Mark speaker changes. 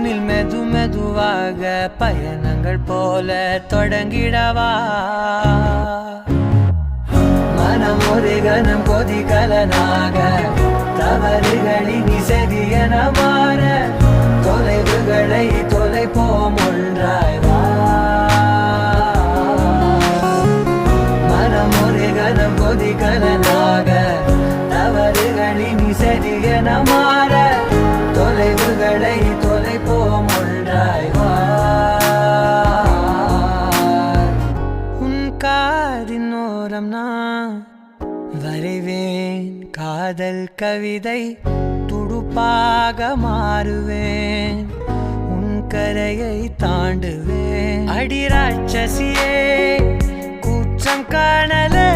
Speaker 1: நம்மில் மெது மெதுவாக பயணங்கள் போல தொடங்கிடவா மனம் ஒரு கணம் கொதிகலனாக தவறுகளின் இசையென மாற தொலைவுகளை தொலைப்போம் ஒன்றாய் வா மனம் ஒரு கணம் கொதிகலனாக தவறுகளின் இசையென மாற தொலைவுகளை தொலைப்போம் ஒன்றாய் வா உன் காதின் ஓரம் நான் வரைவேன் காதல் கவிதை துடுப்பாக மாறுவேன் உன் கரையை தாண்டுவேன் அடி ராட்சசியே கூச்சம் காணலே